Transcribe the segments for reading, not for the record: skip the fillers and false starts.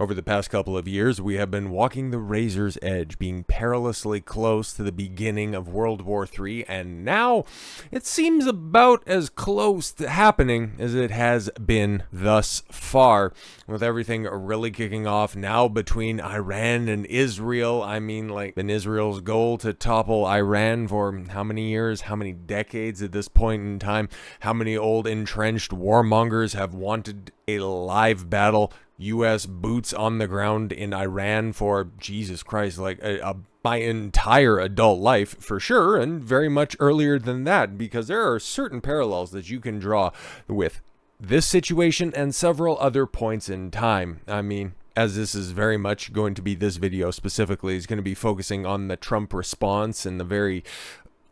Over the past couple of years, we have been walking the razor's edge, being perilously close to the beginning of World War III, and now it seems about as close to happening as it has been thus far, with everything really kicking off now between Iran and Israel. I mean, like, been Israel's goal to topple Iran for how many years, how many decades at this point in time? How many old entrenched warmongers have wanted a live battle? U.S. boots on the ground in Iran for, Jesus Christ, like my entire adult life, for sure, and very much earlier than that, because there are certain parallels that you can draw with this situation and several other points in time. I mean, as this is very much going to be, this video specifically is going to be focusing on the Trump response and the very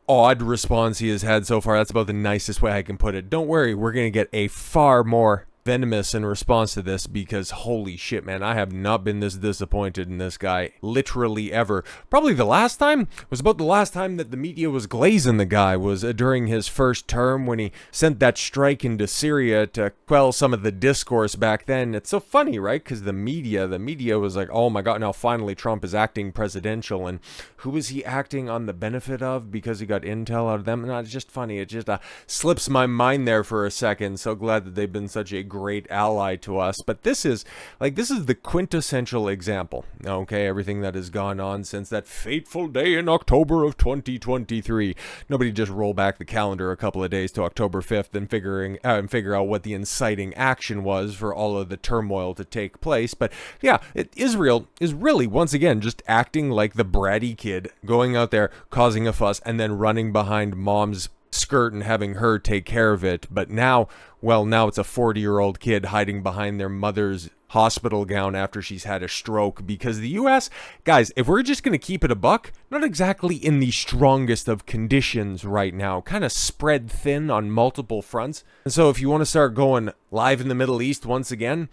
odd response he has had so far. That's about the nicest way I can put it. Don't worry, we're going to get a far more venomous in response to this, because holy shit, man, I have not been this disappointed in this guy literally ever. Probably the last time was about the last time that the media was glazing the guy was during his first term, when he sent that strike into Syria to quell some of the discourse back then. It's so funny, right? Because the media was like, oh my god, now finally Trump is acting presidential, and who is he acting on the benefit of? Because he got intel out of them. No, it's just funny. It just slips my mind there for a second. So glad that they've been such a great ally to us. But this is the quintessential example, okay? Everything that has gone on since that fateful day in October of 2023. Nobody just roll back the calendar a couple of days to October 5th and figure out what the inciting action was for all of the turmoil to take place. But yeah, Israel is really once again just acting like the bratty kid, going out there causing a fuss and then running behind mom's skirt and having her take care of it. But now it's a 40-year-old kid hiding behind their mother's hospital gown after she's had a stroke, because the US, guys, if we're just going to keep it a buck, not exactly in the strongest of conditions right now, kind of spread thin on multiple fronts. And so if you want to start going live in the Middle East once again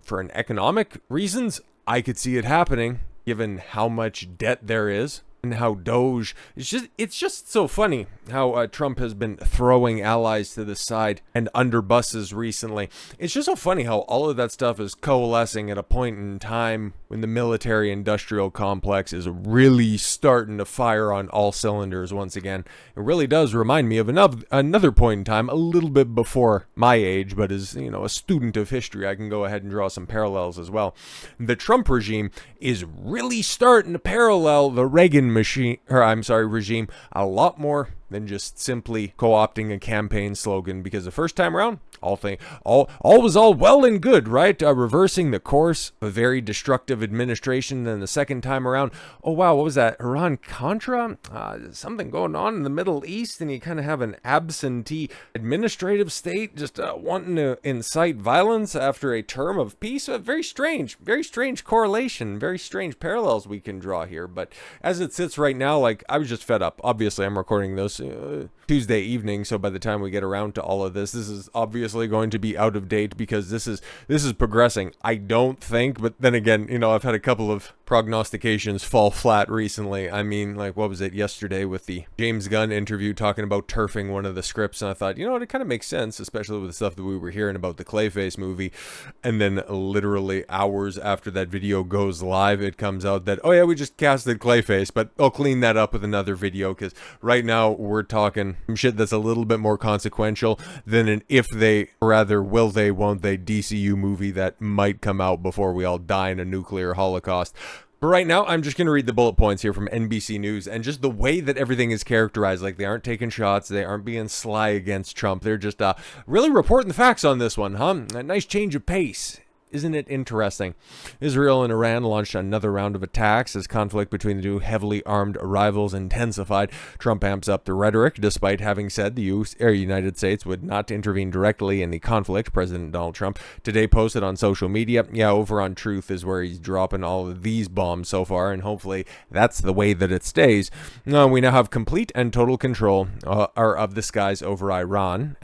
for an economic reasons, I could see it happening, given how much debt there is. And how Doge, it's just so funny how Trump has been throwing allies to the side and under buses recently. It's just so funny how all of that stuff is coalescing at a point in time when the military industrial complex is really starting to fire on all cylinders once again. It really does remind me of another point in time, a little bit before my age, but as a student of history, I can go ahead and draw some parallels as well. The Trump regime is really starting to parallel the Reagan regime a lot more than just simply co-opting a campaign slogan, because the first time around, all was all well and good, right? Reversing the course of a very destructive administration. Then the second time around, oh wow, what was that? Iran-Contra? Something going on in the Middle East, and you kind of have an absentee administrative state just wanting to incite violence after a term of peace. Very strange correlation, very strange parallels we can draw here. But as it sits right now, like, I was just fed up. Obviously, I'm recording this Tuesday evening, so by the time we get around to all of this is obviously going to be out of date, because this is progressing. I don't think, but then again, I've had a couple of prognostications fall flat recently. I mean, like, what was it yesterday with the James Gunn interview talking about turfing one of the scripts, and I thought, it kind of makes sense, especially with the stuff that we were hearing about the Clayface movie. And then literally hours after that video goes live, it comes out that, oh yeah, we just casted Clayface, but I'll clean that up with another video, because right now we're talking shit that's a little bit more consequential than an will they, won't they DCU movie that might come out before we all die in a nuclear holocaust. But right now, I'm just going to read the bullet points here from NBC News, and just the way that everything is characterized. Like, they aren't taking shots, they aren't being sly against Trump, they're just really reporting the facts on this one, huh? A nice change of pace. Isn't it interesting? Israel and Iran launched another round of attacks as conflict between the two heavily armed rivals intensified. Trump amps up the rhetoric, despite having said the United States would not intervene directly in the conflict. President Donald Trump today posted on social media, over on Truth is where he's dropping all of these bombs so far, and hopefully that's the way that it stays. We now have complete and total control of the skies over Iran.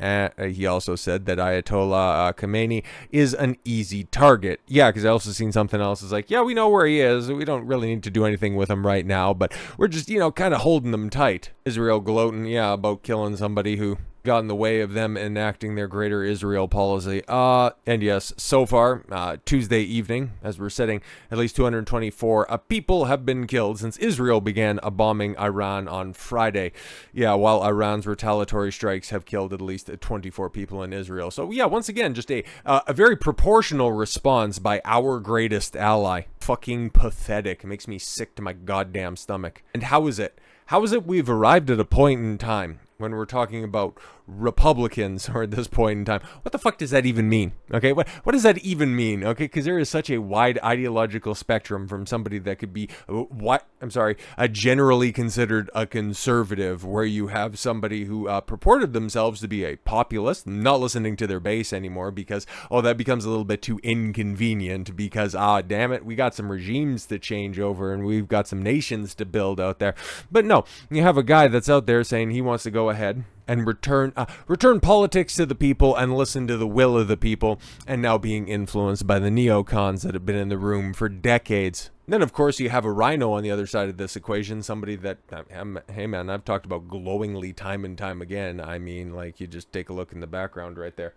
He also said that Ayatollah Khamenei is an easy target. Yeah, because I also seen something else. It's like, yeah, we know where he is. We don't really need to do anything with him right now, but we're just, kind of holding them tight. Israel gloating, about killing somebody who got in the way of them enacting their greater Israel policy. And yes, so far, Tuesday evening, as we're sitting, at least 224 people have been killed since Israel began bombing Iran on Friday. Yeah, while Iran's retaliatory strikes have killed at least 24 people in Israel. So yeah, once again, just a very proportional response by our greatest ally. Fucking pathetic. It makes me sick to my goddamn stomach. And how is it? How is it we've arrived at a point in time when we're talking about Republicans, or at this point in time, what the fuck does that even mean? Okay, what does that even mean? Okay, because there is such a wide ideological spectrum from somebody that could be generally considered a conservative, where you have somebody who purported themselves to be a populist, not listening to their base anymore because that becomes a little bit too inconvenient because damn it, we got some regimes to change over and we've got some nations to build out there. But no, you have a guy that's out there saying he wants to go ahead and return politics to the people and listen to the will of the people, and now being influenced by the neocons that have been in the room for decades. Then, of course, you have a rhino on the other side of this equation, somebody that, hey man, I've talked about glowingly time and time again. I mean, like, you just take a look in the background right there.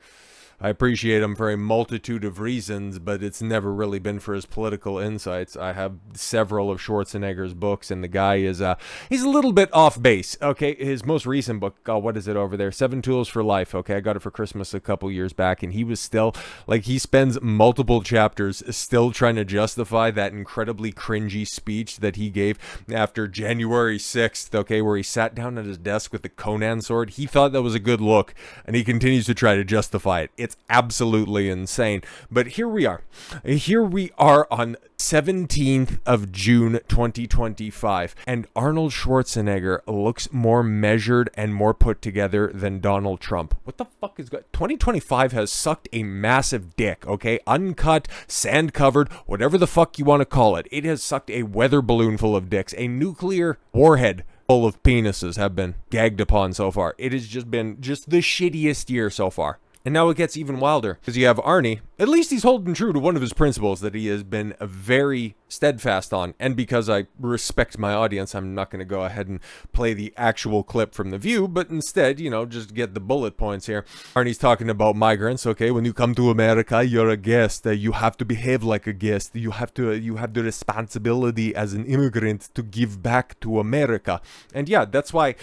I appreciate him for a multitude of reasons, but it's never really been for his political insights. I have several of Schwarzenegger's books, and the guy is, he's a little bit off base, okay? His most recent book, what is it over there? 7 Tools for Life, okay? I got it for Christmas a couple years back, and he was still, like, he spends multiple chapters still trying to justify that incredibly cringy speech that he gave after January 6th, okay, where he sat down at his desk with the Conan sword. He thought that was a good look, and he continues to try to justify it. It's absolutely insane. But here we are. Here we are on 17th of June 2025, and Arnold Schwarzenegger looks more measured and more put together than Donald Trump. What the fuck is going 2025 has sucked a massive dick, okay? Uncut, sand covered, whatever the fuck you want to call it. It has sucked a weather balloon full of dicks. A nuclear warhead full of penises have been gagged upon so far. It has just been the shittiest year so far. And now it gets even wilder, because you have Arnie. At least he's holding true to one of his principles that he has been very steadfast on. And because I respect my audience, I'm not going to go ahead and play the actual clip from The View, but instead, just get the bullet points here. Arnie's talking about migrants, okay? When you come to America, you're a guest. You have to behave like a guest. You have the responsibility as an immigrant to give back to America. And yeah, that's why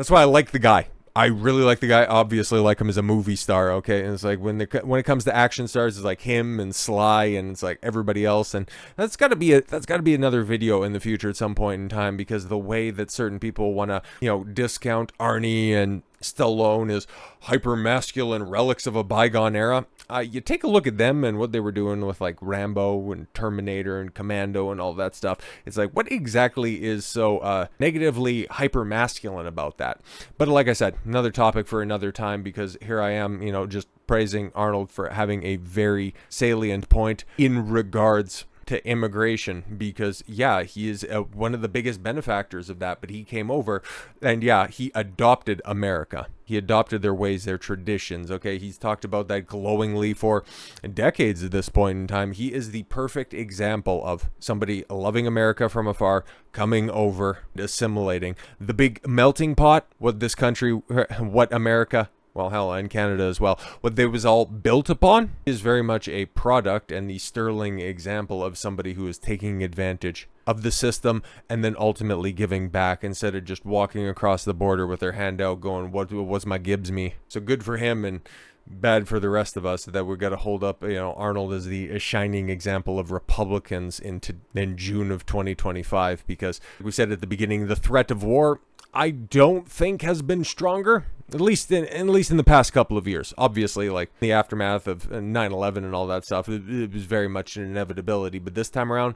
I like the guy. I really like the guy. Obviously like him as a movie star, okay? And it's like when it comes to action stars, it's like him and Sly, and it's like everybody else. And that's got to be another video in the future at some point in time, because the way that certain people want to, discount Arnie and Stallone as hyper masculine relics of a bygone era. You take a look at them and what they were doing with like Rambo and Terminator and Commando and all that stuff. It's like, what exactly is so negatively hyper masculine about that? But like I said, another topic for another time, because here I am, just praising Arnold for having a very salient point in regards to immigration, because yeah, he is one of the biggest benefactors of that. But he came over and yeah, he adopted America. He adopted their ways, their traditions, okay? He's talked about that glowingly for decades at this point in time. He is the perfect example of somebody loving America from afar, coming over, assimilating. The big melting pot, what this country, what America, well, hell, and Canada as well, what they was all built upon is very much a product and the sterling example of somebody who is taking advantage of the system and then ultimately giving back, instead of just walking across the border with their hand out going, what's my Gibbs me? So good for him, and bad for the rest of us that we got to hold up, Arnold as the shining example of Republicans in June of 2025, because we said at the beginning, the threat of war, I don't think has been stronger, at least in the past couple of years. Obviously, like the aftermath of 9/11 and all that stuff, it was very much an inevitability. But this time around,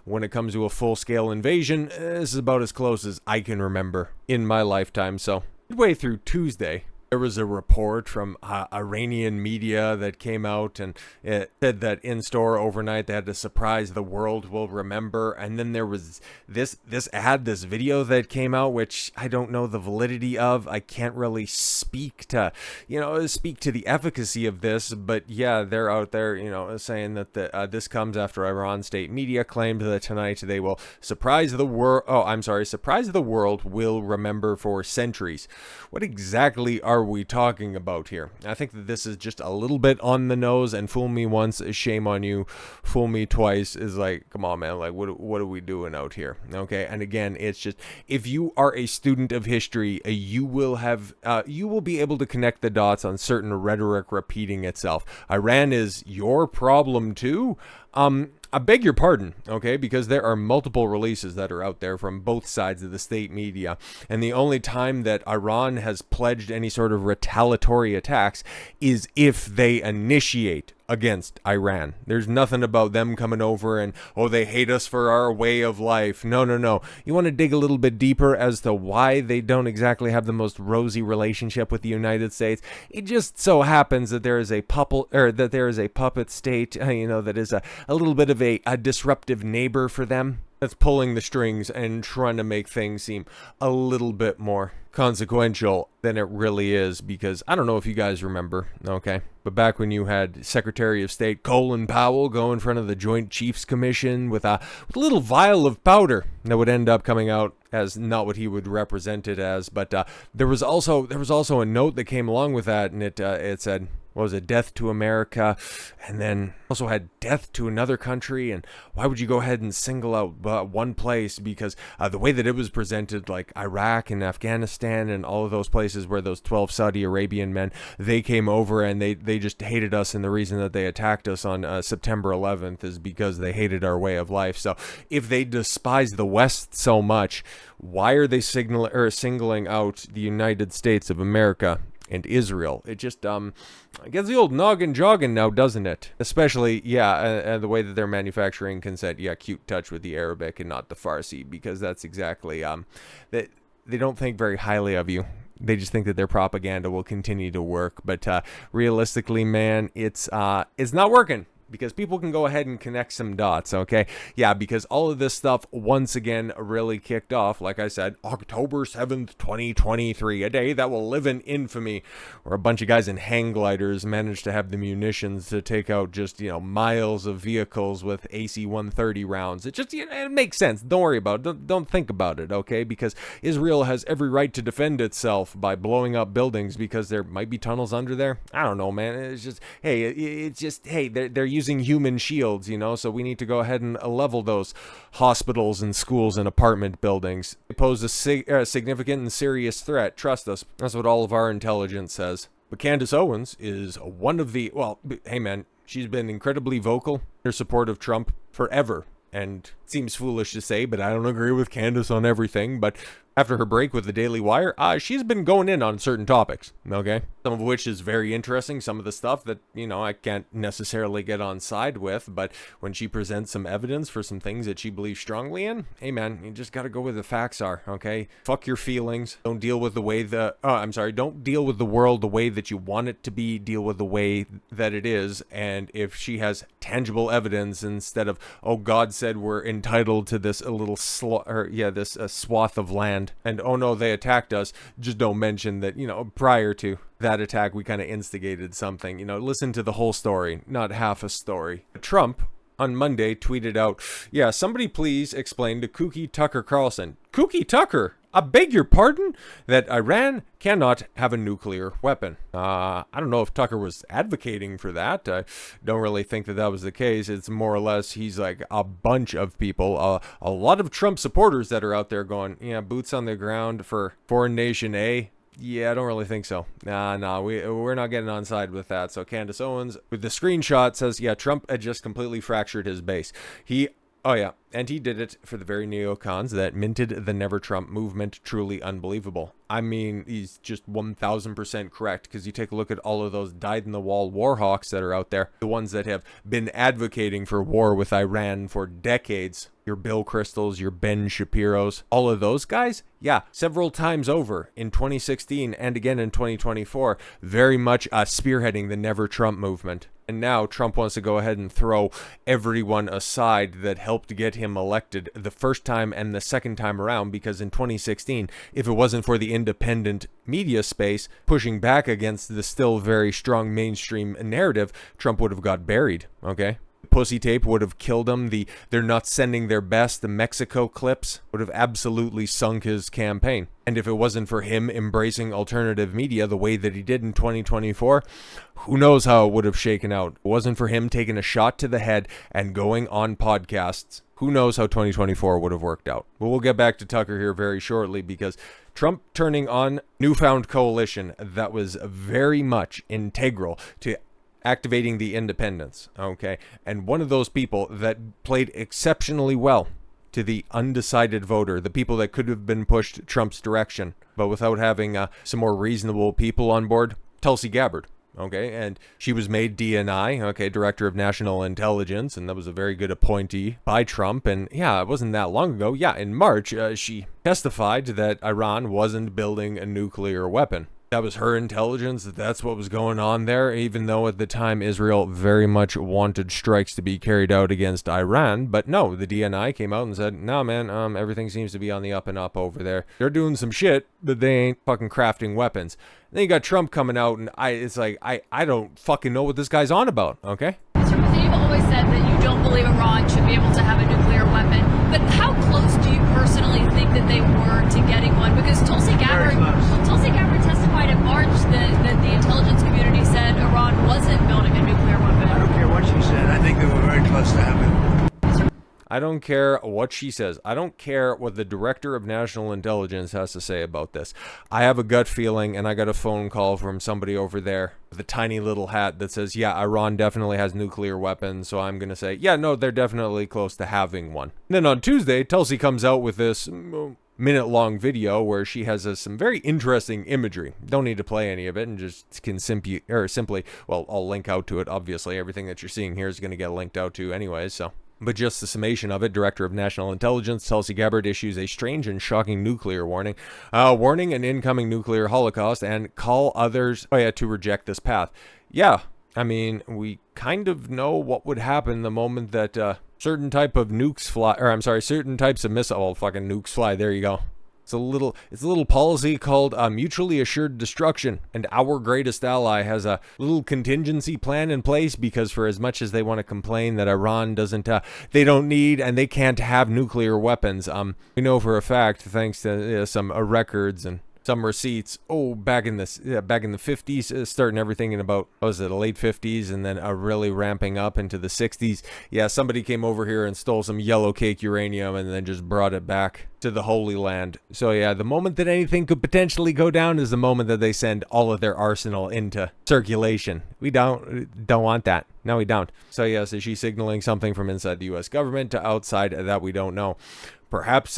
when it comes to a full-scale invasion, this is about as close as I can remember in my lifetime. So midway through Tuesday, there was a report from Iranian media that came out, and it said that in store overnight they had a surprise the world will remember. And then there was this video that came out, which I don't know the validity of. I can't really speak to the efficacy of this, but yeah, they're out there, saying that this comes after Iran state media claimed that tonight they will surprise the world will remember for centuries. What exactly are are we talking about here? I think that this is just a little bit on the nose, and fool me once, shame on you. Fool me twice is like, come on, man, like, what are we doing out here? Okay, and again, it's just, if you are a student of history, you will be able to connect the dots on certain rhetoric repeating itself. Iran is your problem too. I beg your pardon, okay, because there are multiple releases that are out there from both sides of the state media, and the only time that Iran has pledged any sort of retaliatory attacks is if they initiate against Iran. There's nothing about them coming over and, oh, they hate us for our way of life. No. You want to dig a little bit deeper as to why they don't exactly have the most rosy relationship with the United States. It just so happens that there is a puppet state, that is a little bit of a disruptive neighbor for them, that's pulling the strings and trying to make things seem a little bit more consequential than it really is. Because I don't know if you guys remember, okay, but back when you had Secretary of State Colin Powell go in front of the Joint Chiefs Commission with a little vial of powder that would end up coming out as not what he would represent it as, but there was also a note that came along with that, and it said, what was it, death to America, and then also had death to another country. And why would you go ahead and single out one place? Because the way that it was presented, like Iraq and Afghanistan and all of those places where those 12 Saudi Arabian men, they came over and they just hated us, and the reason that they attacked us on September 11th is because they hated our way of life. So if they despise the West so much, why are they singling out the United States of America and Israel? It just gets the old noggin jogging now, doesn't it? Especially, the way that they're manufacturing consent, cute touch with the Arabic and not the Farsi, because that's exactly that they don't think very highly of you. They just think that their propaganda will continue to work, but realistically, man, it's not working. Because people can go ahead and connect some dots, okay? Yeah, because all of this stuff, once again, really kicked off, like I said, October 7th, 2023, a day that will live in infamy, where a bunch of guys in hang gliders managed to have the munitions to take out just, miles of vehicles with AC-130 rounds. It just, it makes sense. Don't worry about it. Don't think about it, okay? Because Israel has every right to defend itself by blowing up buildings because there might be tunnels under there. I don't know, man. It's just, they're using human shields, so we need to go ahead and level those hospitals and schools and apartment buildings. They pose a significant and serious threat. Trust us. That's what all of our intelligence says. But Candace Owens is one of the, hey man, she's been incredibly vocal in her support of Trump forever. And it seems foolish to say, but I don't agree with Candace on everything. But after her break with the Daily Wire, she's been going in on certain topics, okay? Some of which is very interesting. Some of the stuff that, I can't necessarily get on side with. But when she presents some evidence for some things that she believes strongly in, hey man, you just got to go where the facts are, okay? Fuck your feelings. Don't deal with the way don't deal with the world the way that you want it to be. Deal with the way that it is. And if she has tangible evidence instead of, oh, God said we're entitled to this swath of land, and oh no, they attacked us, just don't mention that, prior to that attack, we kind of instigated something. Listen to the whole story, not half a story. Trump on Monday tweeted out, somebody please explain to Kooky Tucker Carlson. Kooky Tucker? I beg your pardon? That Iran cannot have a nuclear weapon. I don't know if Tucker was advocating for that. I don't really think that was the case. It's more or less he's like a bunch of people, a lot of Trump supporters that are out there going, boots on the ground for foreign nation A. Yeah, I don't really think so. We're not getting on side with that. So Candace Owens with the screenshot says, Trump had just completely fractured his base. And he did it for the very neocons that minted the Never Trump movement. Truly unbelievable. I mean, he's just 1000% correct, because you take a look at all of those dyed-in-the-wall war hawks that are out there, the ones that have been advocating for war with Iran for decades. Your Bill Kristols, your Ben Shapiros, all of those guys, several times over in 2016 and again in 2024, very much spearheading the Never Trump movement. And now Trump wants to go ahead and throw everyone aside that helped get him elected the first time and the second time around, because in 2016, if it wasn't for the independent media space pushing back against the still very strong mainstream narrative, Trump would have got buried, okay? Pussy tape would have killed him. They're not sending their best. The Mexico clips would have absolutely sunk his campaign. And if it wasn't for him embracing alternative media the way that he did in 2024, who knows how it would have shaken out. It wasn't for him taking a shot to the head and going on podcasts. Who knows how 2024 would have worked out. But we'll get back to Tucker here very shortly, because Trump turning on newfound coalition that was very much integral to activating the independents, okay? And one of those people that played exceptionally well to the undecided voter, the people that could have been pushed Trump's direction, but without having some more reasonable people on board, Tulsi Gabbard. Okay, and she was made DNI, okay, Director of National Intelligence, and that was a very good appointee by Trump. And yeah, it wasn't that long ago. Yeah, in March, she testified that Iran wasn't building a nuclear weapon. That was her intelligence, that's what was going on there, even though at the time Israel very much wanted strikes to be carried out against Iran. But no, the DNI came out and said, no, man, everything seems to be on the up and up over there. They're doing some shit, but they ain't fucking crafting weapons. And then you got Trump coming out, and I don't fucking know what this guy's on about, okay? You've always said that you don't believe Iran should be able to have a nuclear weapon, but how close do you personally think that they were to getting one? Because Tulsi Gabbard testified in March that the intelligence community said Iran wasn't building a nuclear weapon. I don't care what she said. I think they were very close to having it. I don't care what she says. I don't care what the Director of National Intelligence has to say about this. I have a gut feeling, and I got a phone call from somebody over there with a tiny little hat that says, yeah, Iran definitely has nuclear weapons. So I'm going to say, yeah, no, they're definitely close to having one. And then on Tuesday, Tulsi comes out with this minute-long video where she has some very interesting imagery. Don't need to play any of it, and just can simply, well, I'll link out to it. Obviously, everything that you're seeing here is going to get linked out to anyways, so. But just the summation of it, Director of National Intelligence Tulsi Gabbard issues a strange and shocking nuclear warning, warning an incoming nuclear holocaust, and call others to reject this path. Yeah, I mean, we kind of know what would happen the moment that certain type of nukes fly, certain types of fucking nukes fly. There you go. It's a little policy called mutually assured destruction, and our greatest ally has a little contingency plan in place, because for as much as they want to complain that Iran they don't need and they can't have nuclear weapons, we know for a fact, thanks to some records and some receipts, back in the 50s, starting everything in about, the late 50s, and then really ramping up into the 60s. Yeah, somebody came over here and stole some yellow cake uranium and then just brought it back to the Holy Land. So yeah, the moment that anything could potentially go down is the moment that they send all of their arsenal into circulation. We don't want that. No, we don't. So yeah, so she's signaling something from inside the U.S. government to outside that we don't know. Perhaps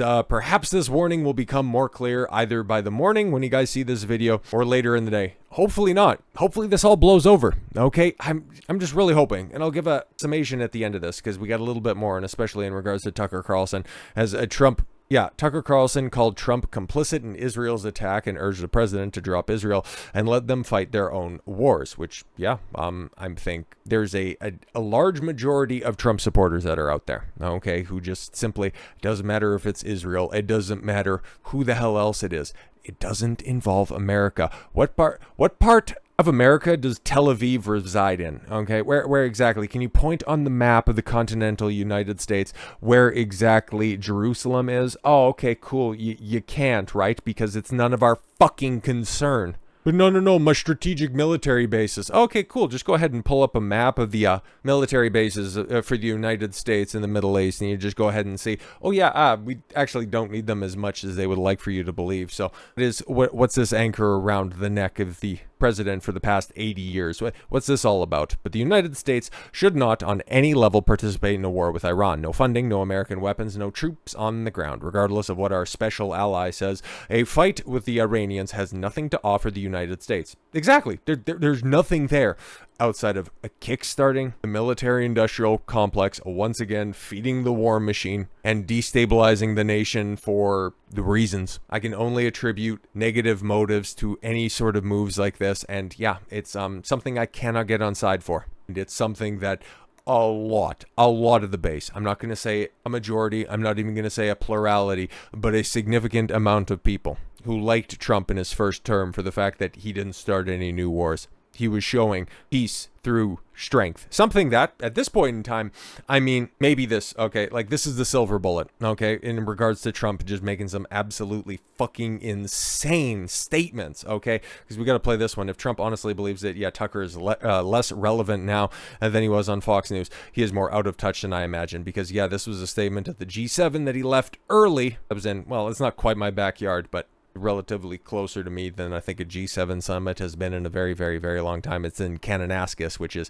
this warning will become more clear either by the morning when you guys see this video or later in the day. Hopefully not. Hopefully this all blows over. Okay, I'm just really hoping, and I'll give a summation at the end of this because we got a little bit more, and especially in regards to Tucker Carlson as Trump. Yeah, Tucker Carlson called Trump complicit in Israel's attack and urged the president to drop Israel and let them fight their own wars, which, yeah, I think there's a large majority of Trump supporters that are out there, okay, who just simply, doesn't matter if it's Israel, it doesn't matter who the hell else it is. It doesn't involve America. What part of America does Tel Aviv reside in? Okay, where exactly? Can you point on the map of the continental United States where exactly Jerusalem is? Oh, okay, cool. You can't, right? Because it's none of our fucking concern. But no, my strategic military bases. Okay, cool. Just go ahead and pull up a map of the military bases for the United States in the Middle East, and you just go ahead and see, oh yeah, we actually don't need them as much as they would like for you to believe. So it is, what's this anchor around the neck of the president for the past 80 years? What's this all about? But the United States should not on any level participate in a war with Iran. No funding, no American weapons, no troops on the ground. Regardless of what our special ally says, a fight with the Iranians has nothing to offer the United States. Exactly. There's nothing there outside of kickstarting the military-industrial complex, once again feeding the war machine and destabilizing the nation for the reasons. I can only attribute negative motives to any sort of moves like this, and yeah, it's something I cannot get on side for. And it's something that a lot of the base, I'm not going to say a majority, I'm not even going to say a plurality, but a significant amount of people who liked Trump in his first term for the fact that he didn't start any new wars. he was showing peace through strength. Something that, at this point in time, I mean, maybe this, okay, like this is the silver bullet, okay, in regards to Trump just making some absolutely fucking insane statements, okay, because we got to play this one. If Trump honestly believes that, yeah, Tucker is less relevant now than he was on Fox News, he is more out of touch than I imagine, because, yeah, this was a statement at the G7 that he left early. I was in, well, it's not quite my backyard, but relatively closer to me than I think a G7 summit has been in a very, very, very long time. It's in Kananaskis, which is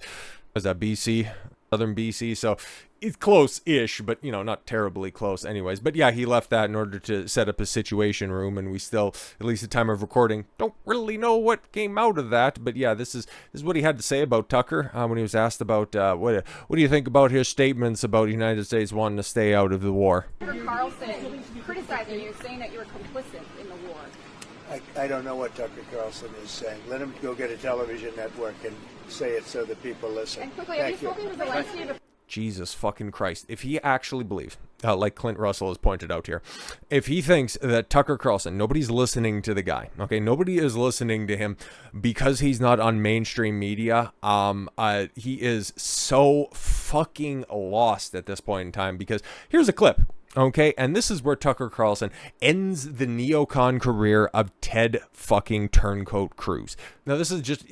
that BC, southern BC, so it's close-ish, but, you know, not terribly close anyways. But yeah, he left that in order to set up a situation room, and we still, at least at the time of recording, don't really know what came out of that. But yeah, this is what he had to say about Tucker when he was asked about what do you think about his statements about the United States wanting to stay out of the war. Carlson criticizing you, saying that you were complicit in the war. I don't know what Tucker Carlson is saying. Let him go get a television network and say it so that people listen. And quickly, have you spoken to Zelensky? Jesus fucking Christ. If he actually believes, like Clint Russell has pointed out here, if he thinks that Tucker Carlson, nobody's listening to the guy, okay, nobody is listening to him because he's not on mainstream media, he is so fucking lost at this point in time, because here's a clip. Okay, and this is where Tucker Carlson ends the neocon career of Ted fucking Turncoat Cruz. Now, this is just,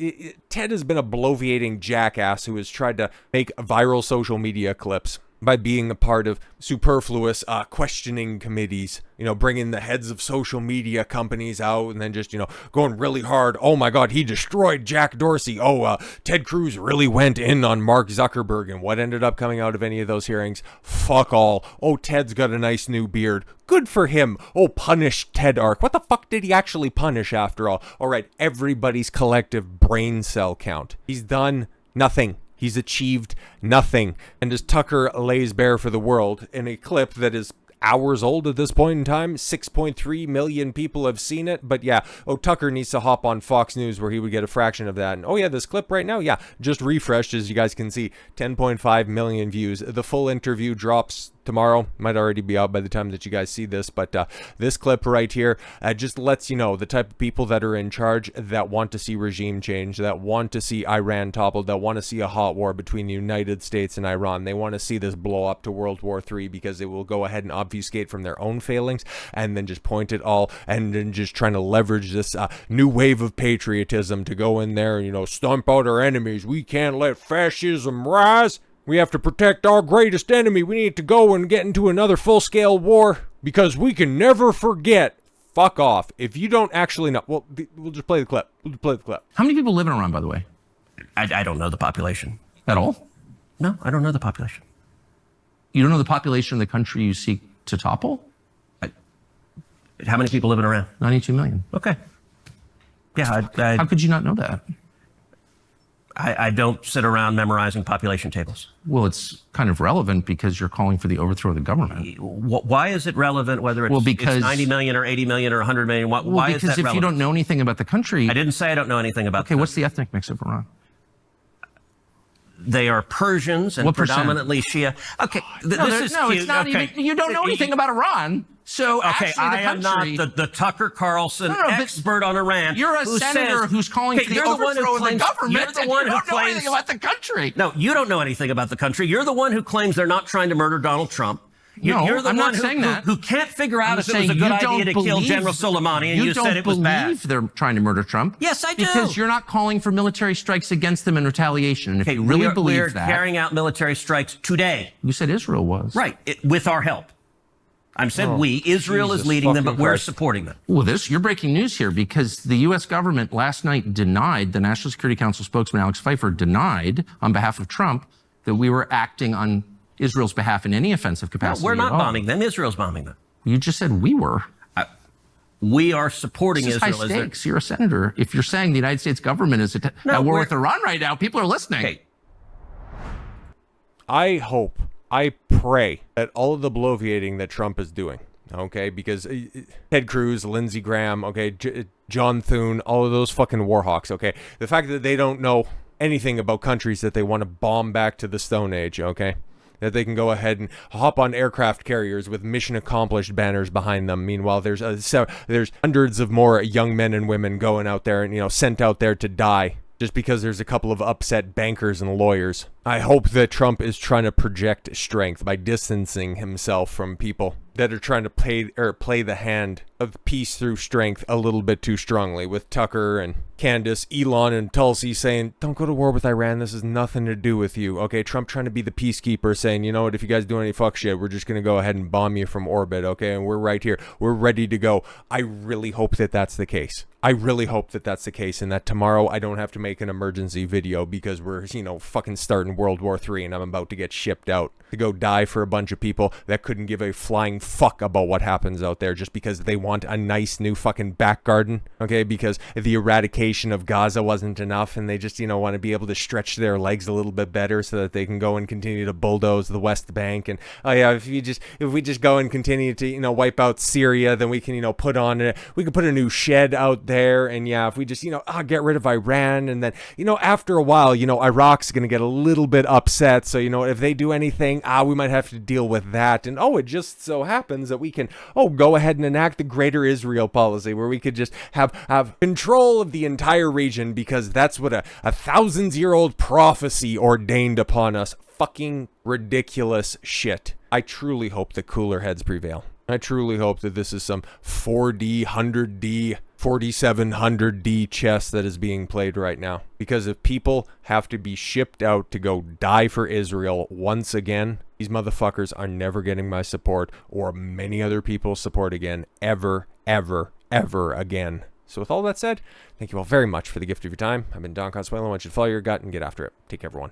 Ted has been a bloviating jackass who has tried to make viral social media clips by being a part of superfluous questioning committees, you know, bringing the heads of social media companies out and then just, you know, going really hard. Oh my God, he destroyed Jack Dorsey. Oh, Ted Cruz really went in on Mark Zuckerberg. And what ended up coming out of any of those hearings? Fuck all. Oh, Ted's got a nice new beard. Good for him. Oh, punish Ted Ark. What the fuck did he actually punish after all? All right, everybody's collective brain cell count. He's done nothing. He's achieved nothing. And as Tucker lays bare for the world in a clip that is hours old at this point in time, 6.3 million people have seen it. But yeah, Tucker needs to hop on Fox News where he would get a fraction of that. And oh yeah, this clip right now, yeah, just refreshed, as you guys can see, 10.5 million views. The full interview drops tomorrow. Might already be out by the time that you guys see this, but this clip right here just lets you know the type of people that are in charge that want to see regime change, that want to see Iran toppled, that want to see a hot war between the United States and Iran. They want to see this blow up to World War III because they will go ahead and obfuscate from their own failings and then just point it all and then just trying to leverage this new wave of patriotism to go in there and, you know, stomp out our enemies. We can't let fascism rise. We have to protect our greatest enemy. We need to go and get into another full-scale war because we can never forget. Fuck off. If you don't actually know, well, we'll just play the clip. How many people live in Iran, by the way? I don't know the population. At all? No, I don't know the population. You don't know the population of the country you seek to topple? How many people live in Iran? 92 million. Okay. Yeah, How could you not know that? I don't sit around memorizing population tables. Well, it's kind of relevant because you're calling for the overthrow of the government. Why is it relevant whether it's 90 million or 80 million or 100 million? Why is that relevant? Because if you don't know anything about the country... I didn't say I don't know anything about Okay, what's the ethnic mix of Iran? They are Persians and predominantly Shia. Okay, this is cute. It's not even... You don't know anything about Iran. So okay, I am not the Tucker Carlson expert on Iran. You're a senator who's calling for the overthrow of the government. You're the one who don't know anything about the country. No, you don't know anything about the country. You're the one who claims they're not trying to murder Donald Trump. You're the one who can't figure out if it was a good idea to kill General Soleimani, and you said it was bad. You don't believe they're trying to murder Trump. Yes, I do. Because you're not calling for military strikes against them in retaliation. And if you really believe that... We're carrying out military strikes today. You said Israel was. Right, with our help. I said Israel is leading them, but we're supporting them. Well, you're breaking news here because the U.S. government last night denied, the National Security Council spokesman Alex Pfeiffer denied on behalf of Trump that we were acting on Israel's behalf in any offensive capacity. No, we're not bombing them. Israel's bombing them. You just said we were. We are supporting Israel. High stakes. You're a senator. If you're saying the United States government is at war with Iran right now, people are listening. Okay. I pray that all of the bloviating that Trump is doing, okay, because Ted Cruz, Lindsey Graham, okay, John Thune, all of those fucking warhawks, okay, the fact that they don't know anything about countries that they want to bomb back to the Stone Age, okay, that they can go ahead and hop on aircraft carriers with mission accomplished banners behind them. Meanwhile, there's hundreds of more young men and women going out there and, you know, sent out there to die just because there's a couple of upset bankers and lawyers. I hope that Trump is trying to project strength by distancing himself from people that are trying to play the hand of peace through strength a little bit too strongly, with Tucker and Candace, Elon and Tulsi saying, don't go to war with Iran, this has nothing to do with you. Okay, Trump trying to be the peacekeeper, saying, you know what, if you guys do any fuck shit, we're just going to go ahead and bomb you from orbit, okay, and we're right here, we're ready to go. I really hope that that's the case. I really hope that that's the case, and that tomorrow I don't have to make an emergency video because we're, fucking starting World War III and I'm about to get shipped out to go die for a bunch of people that couldn't give a flying fuck about what happens out there just because they want a nice new fucking back garden, okay, because the eradication of Gaza wasn't enough and they just, want to be able to stretch their legs a little bit better so that they can go and continue to bulldoze the West Bank. And, oh yeah, if we just go and continue to, wipe out Syria, then we can, we can put a new shed out there. And yeah, if we just, get rid of Iran, and then, after a while, Iraq's going to get a little bit upset. So, if they do anything, we might have to deal with that. And, it just so happens that we can, go ahead and enact the Greater Israel policy, where we could just have control of the entire region, because that's what a 1,000-year-old prophecy ordained upon us. Fucking ridiculous shit. I truly hope that cooler heads prevail. I truly hope that this is some 4D, 100D, 4700D chess that is being played right now. Because if people have to be shipped out to go die for Israel once again, these motherfuckers are never getting my support or many other people's support again, ever, ever, ever again. So with all that said, thank you all very much for the gift of your time. I've been Don Consuelo. I want you to follow your gut and get after it. Take care, everyone.